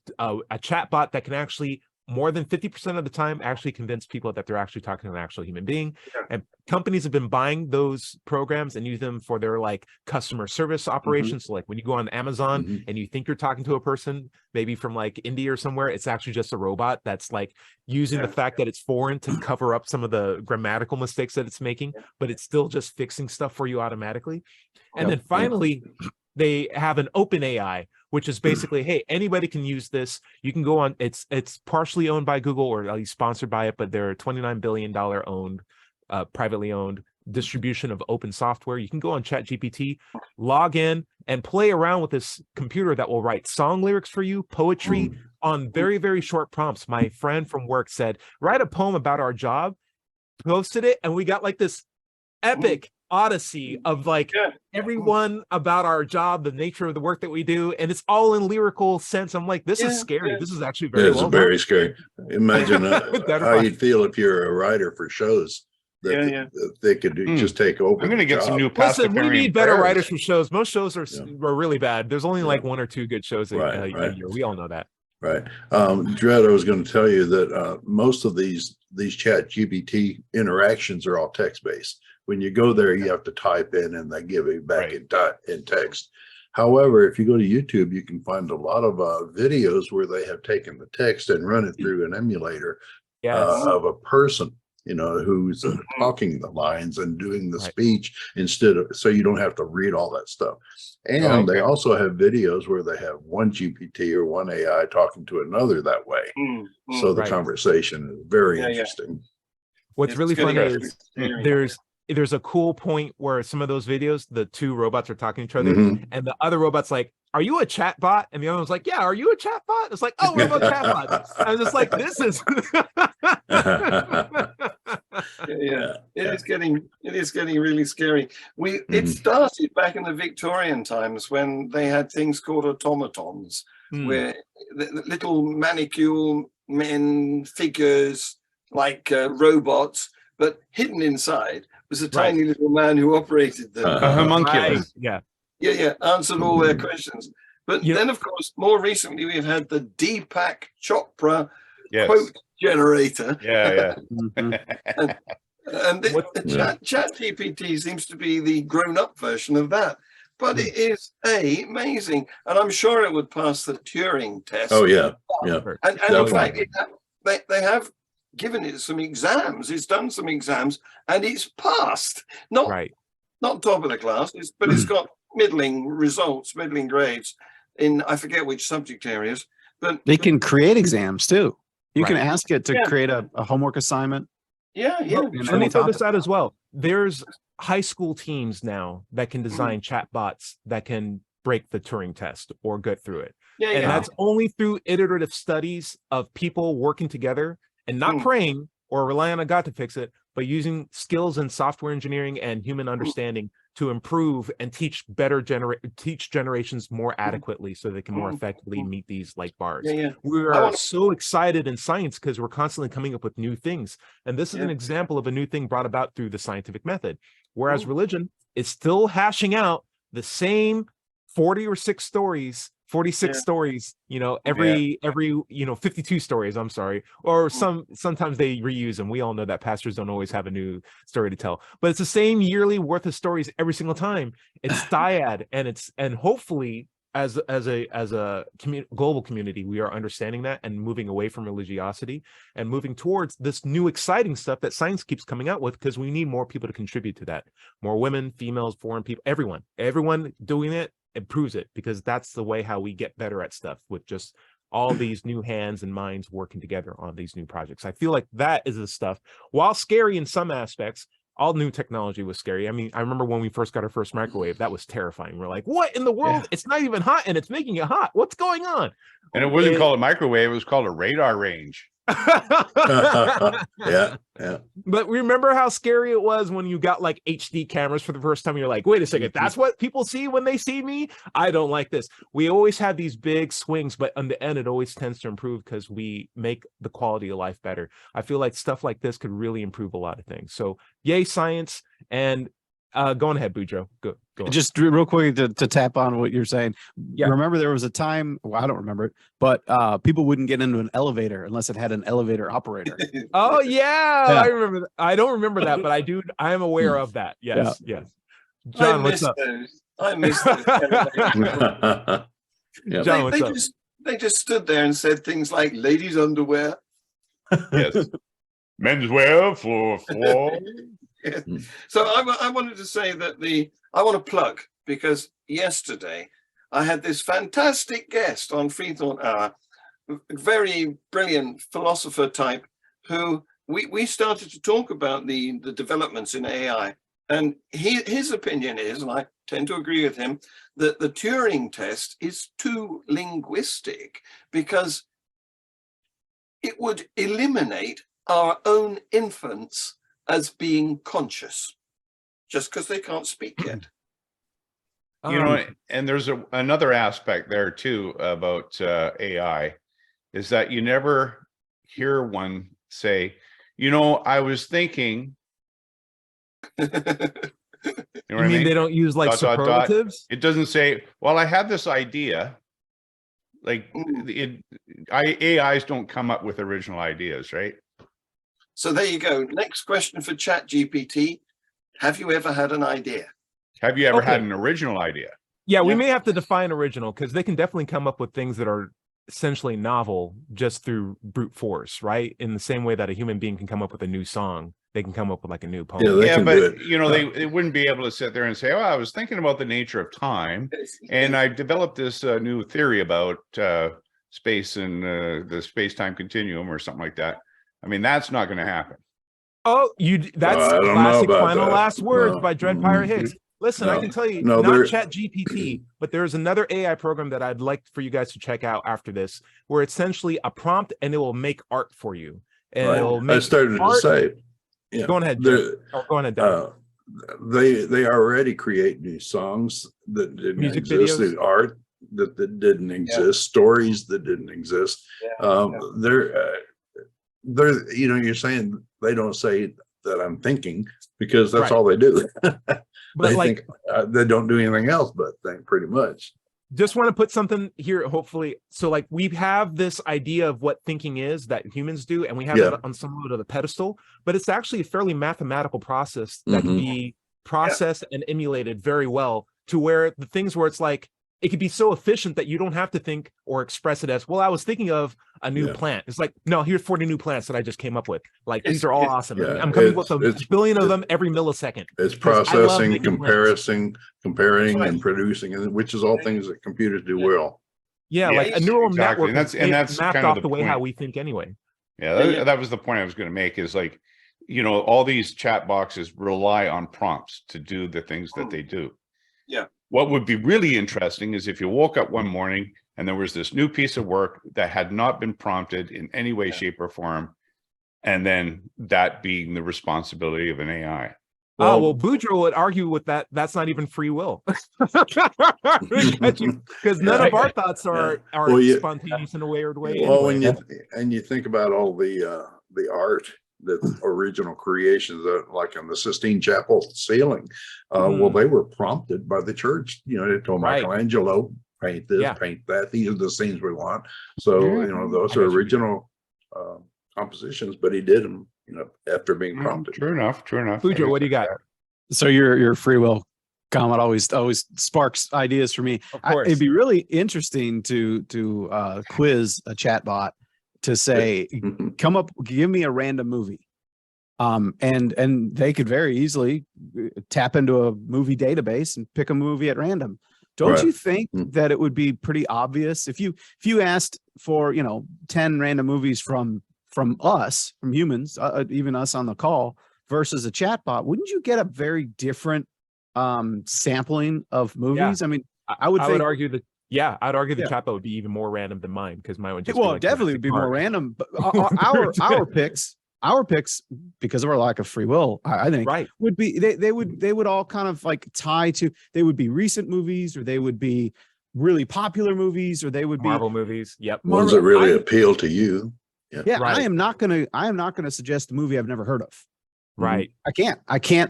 chat bot that can actually more than 50% of the time actually convince people that they're actually talking to an actual human being. And companies have been buying those programs and use them for their like customer service operations. So like when you go on Amazon and you think you're talking to a person, maybe from like India or somewhere, it's actually just a robot that's like using the fact that it's foreign to cover up some of the grammatical mistakes that it's making, but it's still just fixing stuff for you automatically. And then finally, they have an open AI, which is basically, hey, anybody can use this. You can go on, it's partially owned by Google or at least sponsored by it, but they're a $29 billion owned, privately owned distribution of open software. You can go on ChatGPT, log in and play around with this computer that will write song lyrics for you, poetry on very, very short prompts. My friend from work said, write a poem about our job, posted it, and we got like this epic odyssey of like everyone about our job, the nature of the work that we do, and it's all in lyrical sense. I'm like, this is scary. This is actually very It's well very done. scary. Imagine how you'd feel if you're a writer for shows that they could just take over. I'm going to get some new Listen, we need better prayers. writers for shows. Most shows are really bad. There's only like one or two good shows a year. We all know that. Right. Dred, I was going to tell you that most of these chat GPT interactions are all text-based. When you go there, you have to type in and they give it back in text. However, if you go to YouTube, you can find a lot of videos where they have taken the text and run it through an emulator of a person, you know, who's talking the lines and doing the speech instead of, so you don't have to read all that stuff. And they also have videos where they have one GPT or one AI talking to another that way. So the conversation is very interesting. What's really funny is there's a cool point where some of those videos, the two robots are talking to each other, and the other robot's like, "Are you a chat bot?" And the other one's like, "Yeah, are you a chat bot?" It's like, "Oh, we're both chat bots." I was just like, "This is." It is getting really scary. It started back in the Victorian times when they had things called automatons, where the little manicule men figures like robots, but hidden inside was a tiny little man who operated them. A homunculus. Answered all their questions. But then, of course, more recently, we've had the Deepak Chopra quote generator. And the chat GPT seems to be the grown-up version of that. But it is amazing. And I'm sure it would pass the Turing test. Oh, yeah. And in fact, they have given it some exams. It's done some exams and it's passed. Not top of the class, but it's got middling results, middling grades in, I forget which subject areas. But they can create exams too. You can ask it to create a homework assignment. Let me throw this out as well. There's high school teams now that can design chat bots that can break the Turing test or get through it. And that's only through iterative studies of people working together and not praying or relying on God to fix it, but using skills in software engineering and human understanding to improve and teach generations more adequately so they can more effectively meet these like bars. We are so excited in science because we're constantly coming up with new things. And this is an example of a new thing brought about through the scientific method. Whereas religion is still hashing out the same 46 stories, you know, every 52 stories, I'm sorry, or sometimes they reuse them. We all know that pastors don't always have a new story to tell, but it's the same yearly worth of stories every single time. It's dyad, and hopefully as a global community, we are understanding that and moving away from religiosity and moving towards this new exciting stuff that science keeps coming out with, because we need more people to contribute to that. More women, females, foreign people, everyone doing it improves it, because that's the way how we get better at stuff, with just all these new hands and minds working together on these new projects. I feel like that is the stuff, while scary in some aspects, all new technology was scary. I mean, I remember when we first got our first microwave, that was terrifying. We're like, what in the world? It's not even hot and it's making it hot. What's going on? And it wasn't called a microwave, it was called a radar range. But remember how scary it was when you got like HD cameras for the first time? You're like, wait a second, that's what people see when they see me? I don't like this. We always have these big swings, but in the end, it always tends to improve because we make the quality of life better. I feel like stuff like this could really improve a lot of things. So yay, science. And go on ahead, Boudreaux. Go on. Just real quick to tap on what you're saying. Remember there was a time, well, I don't remember it, but people wouldn't get into an elevator unless it had an elevator operator. Oh yeah, I remember that. I don't remember that, but I am aware of that. Yes. John, what's up? I missed those. John, what's up? They just stood there and said things like ladies' underwear. Yes. Menswear, floor. So I wanted to say that I want to plug, because yesterday I had this fantastic guest on Freethought Hour, a very brilliant philosopher type, who we started to talk about the developments in AI. And his opinion is, and I tend to agree with him, that the Turing test is too linguistic, because it would eliminate our own infants as being conscious. just because they can't speak yet. You know, and there's another aspect there too about AI, is that you never hear one say, you know, I was thinking. You know You what I mean mean? they don't use like Dot, dot, dot. superlatives? It doesn't say, well, I had this idea. Like AIs don't come up with original ideas, right? So there you go. Next question for Chat GPT. Have you ever had an idea? Have you ever had Okay. an original idea? Yeah, we Yeah. may have to define original because they can definitely come up with things that are essentially novel just through brute force, right? In the same way that a human being can come up with a new song, they can come up with like a new poem. Yeah, they Yeah, can do but it. you know, they wouldn't be able to sit there and say, oh, I was thinking about the nature of time, and I developed this new theory about space and the space-time continuum or something like that. I mean, that's not going to happen. Oh, that's I don't know classic about final that. last words No. by Dread Pirate Mhm. Hicks. Listen, I No. can tell you, No, not there- Chat GPT, but there's another AI program that I'd like for you guys to check out after this, where it's essentially a prompt and it will make art for you. And Right. it'll I make started to art. say, yeah, Go on ahead, there- Jeff. Oh, go on ahead, Doug. they already create new songs that didn't Music exist, videos? the art that didn't exist, stories that didn't exist. They're you know, you're saying they don't say that I'm thinking because that's Right. all they do. But They like, think they don't do anything else but think, pretty much. just want to put something here, hopefully. So like we have this idea of what thinking is that humans do, and we have Yeah. it on somewhat of a pedestal, but it's actually a fairly mathematical process that can Mhm. be processed and emulated very well to where the things where it's like, it could be so efficient that you don't have to think or express it as, well, I was thinking of a new Yeah. plant. It's like, no, here's 40 new plants that I just came up with. Like, these are all It's- awesome. yeah, I'm coming up with it's- a billion of it's- them every millisecond. It's Because I love processing, making plans. comparing, Right. and producing, and which is all things that computers do well. Yeah, Yeah, like a neural exactly. network And is that's mapped kind of off the the way how point. we think anyway. Yeah, Yeah. that was the point I was going to make, is like, you know, all these chat boxes rely on prompts to do the things that they do. Yeah. What would be really interesting is if you woke up one morning and there was this new piece of work that had not been prompted in any way, shape, or form, and then that being the responsibility of an AI. Well, Boudreaux would argue with that. That's not even free will. Because none of our thoughts are Well, yeah. spontaneous in a weird way. Well, Anyway. when you think about all the art, the original creations, like on the Sistine Chapel ceiling, well, they were prompted by the church. You know, they told Right. Michelangelo, paint this, Yeah. paint that. These are the scenes we want. So you know, those I are got you. original compositions, but he did them, you know, after being prompted. True enough. True enough. Boudreaux, what do you got? So your free will comment always sparks ideas for me. Of course. It'd be really interesting to quiz a chatbot to say, give me a random movie. And they could very easily tap into a movie database and pick a movie at random. Don't Right. you think that it would be pretty obvious if you asked for, 10 random movies from us, from humans, even us on the call, versus a chatbot? Wouldn't you get a very different sampling of movies? I mean, I would argue that. Yeah, I'd argue the Yeah. chatbot would be even more random than mine because mine would just. well, be like definitely would be more Jurassic random. But our picks, because of our lack of free will, I think, Park. Right. would be they would all kind of like tie to. They would be recent movies, or they would be really popular movies, or they would Marvel movies. Yep. Ones that really appeal to you. Yeah, Right. I am not gonna suggest a movie I've never heard of. Right. I can't.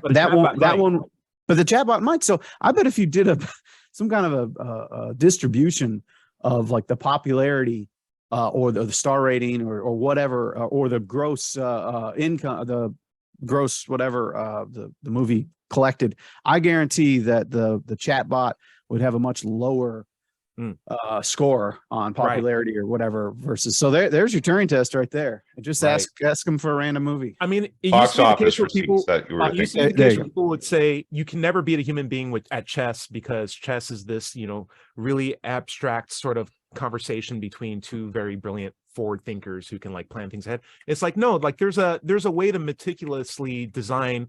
But a That chatbot might. one. But the chatbot might. So I bet if you did some kind of a distribution of like the popularity or the star rating or whatever, or the gross income, the gross whatever the movie collected, I guarantee that the chatbot would have a much lower score on popularity or whatever versus. So there's your Turing test right there. Just Right. ask them for a random movie. I mean, it Box used to be the office case where people. receipts that you were Used to thinking. be the There case you where people would say you can never beat a human being at chess because chess is this, really abstract sort of conversation between two very brilliant forward thinkers who can like plan things ahead. It's like, no, like there's a way to meticulously design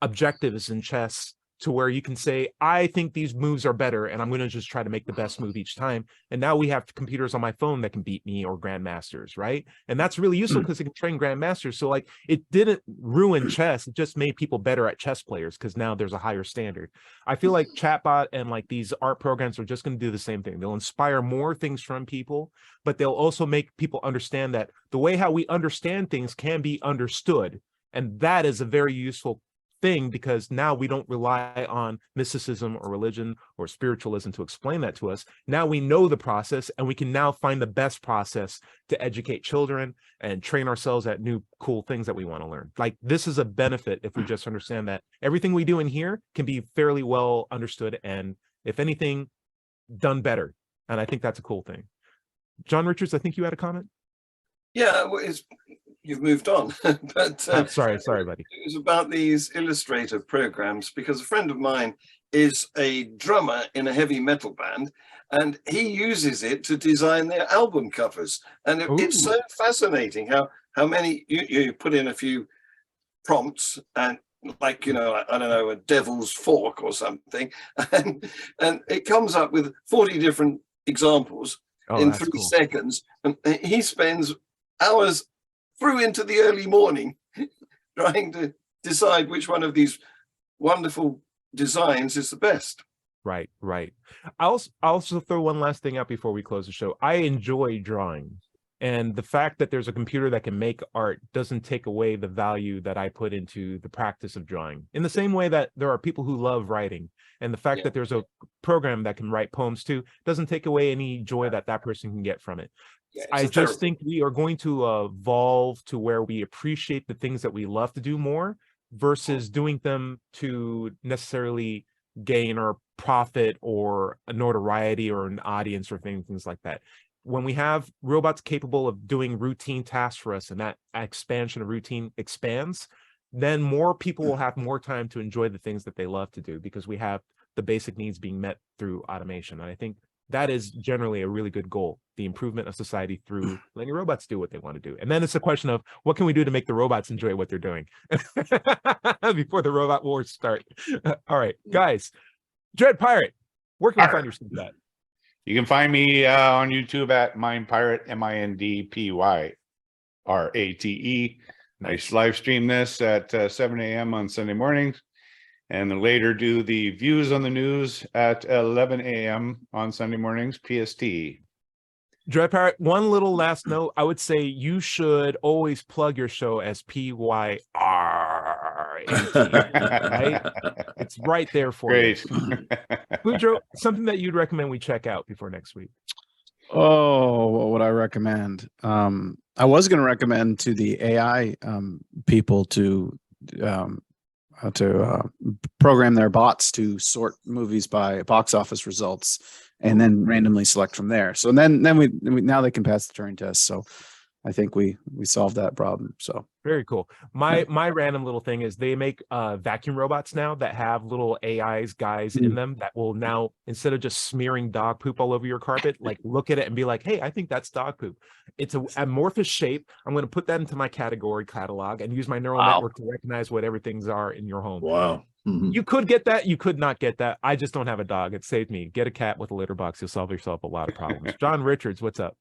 objectives in chess to where you can say, I think these moves are better, and I'm going to just try to make the best move each time. And now we have computers on my phone that can beat me or grandmasters, right? And that's really useful because it can train grandmasters. So like, it didn't ruin chess. It just made people better at chess players because now there's a higher standard. I feel like chatbot and like these art programs are just going to do the same thing. They'll inspire more things from people, but they'll also make people understand that the way how we understand things can be understood. And that is a very useful thing, because now we don't rely on mysticism or religion or spiritualism to explain that to us. Now we know the process, and we can now find the best process to educate children and train ourselves at new cool things that we want to learn. Like, this is a benefit if we just understand that everything we do in here can be fairly well understood, and if anything, done better. And I think that's a cool thing. John Richards, I think you had a comment. Yeah, well, you've moved on, but sorry, buddy. It was about these illustrator programs, because a friend of mine is a drummer in a heavy metal band, and he uses it to design their album covers. And it's so fascinating how many you put in a few prompts, and like, you know, I don't know, a devil's fork or something, and it comes up with 40 different examples in 3 seconds, and he spends hours through into the early morning trying to decide which one of these wonderful designs is the best. Right. I'll also throw one last thing out before we close the show. I enjoy drawing, and the fact that there's a computer that can make art doesn't take away the value that I put into the practice of drawing. In the same way that there are people who love writing, and the fact that there's a program that can write poems too doesn't take away any joy that person can get from it. Yeah, I just think we are going to evolve to where we appreciate the things that we love to do more versus doing them to necessarily gain or profit or a notoriety or an audience or things like that. When we have robots capable of doing routine tasks for us, and that expansion of routine expands, then more people will have more time to enjoy the things that they love to do, because we have the basic needs being met through automation. And I think that is generally a really good goal, the improvement of society through letting robots do what they want to do. And then it's a question of what can we do to make the robots enjoy what they're doing before the robot wars start. All right, guys, Dread Pirate, where can we find your stuff at? You can find me on YouTube at Mind Pirate, MINDPYRATE. I live stream this at 7 a.m. on Sunday mornings, and then later do the views on the news at 11 a.m. on Sunday mornings, PST. Dread Parrot, one little last note. I would say you should always plug your show as PYRAT, right? It's right there for you. Boudreaux, something that you'd recommend we check out before next week? Oh, what would I recommend? I was going to recommend to the AI people to program their bots to sort movies by box office results and then randomly select from there. So then we now they can pass the Turing test. So I think we solved that problem. So very cool. My random little thing is they make vacuum robots now that have little guys in them that will now, instead of just smearing dog poop all over your carpet, like look at it and be like, hey, I think that's dog poop. It's an amorphous shape. I'm going to put that into my category catalog and use my neural network to recognize what everything's are in your home. Wow. Mm-hmm. You could get that. You could not get that. I just don't have a dog. It saved me. Get a cat with a litter box. You'll solve yourself a lot of problems. John Richards, what's up?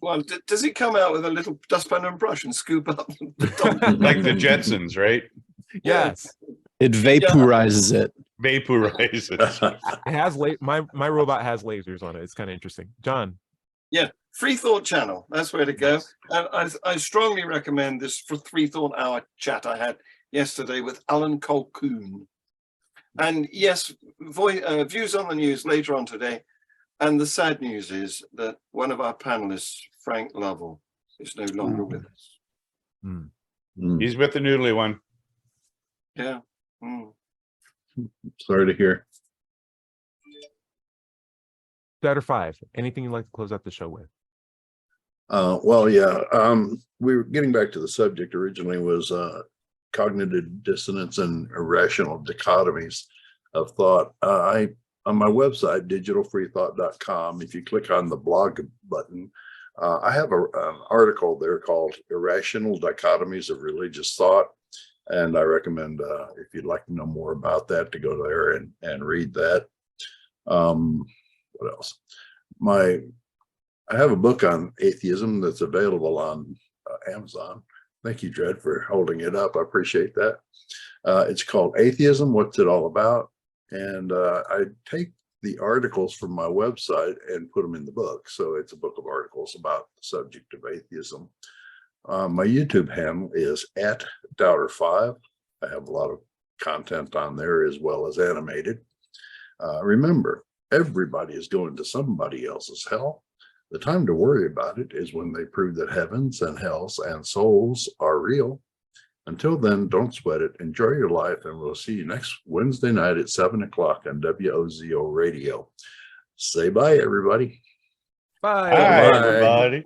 Well, does it come out with a little dustpan and brush and scoop up the dog? Like the Jetsons, right? Yes. It vaporizes it. Vaporizes. It has my robot has lasers on it. It's kind of interesting. John. Yeah, Freethought channel. That's where to go. And I strongly recommend this for Freethought hour chat I had yesterday with Alan Colquhoun. And yes, views on the news later on today. And the sad news is that one of our panelists, Frank Lovell, is no longer with us. He's with the noodly one. Yeah. Sorry to hear. Better five. Anything you'd like to close out the show with? Well, yeah. We were getting back to the subject originally was cognitive dissonance and irrational dichotomies of thought. On my website, digitalfreethought.com, if you click on the blog button, I have an article there called Irrational Dichotomies of Religious Thought. And I recommend, if you'd like to know more about that, to go there and read that. What else? I have a book on atheism that's available on Amazon. Thank you, Dred, for holding it up. I appreciate that. It's called Atheism, What's It All About? And I take the articles from my website and put them in the book. So it's a book of articles about the subject of atheism. My YouTube handle is @Doubter5. I have a lot of content on there as well as animated. Remember, everybody is going to somebody else's hell. The time to worry about it is when they prove that heavens and hells and souls are real. Until then, don't sweat it. Enjoy your life, and we'll see you next Wednesday night at 7 o'clock on WOZO Radio. Say bye, everybody. Bye. Hi, Bye. everybody.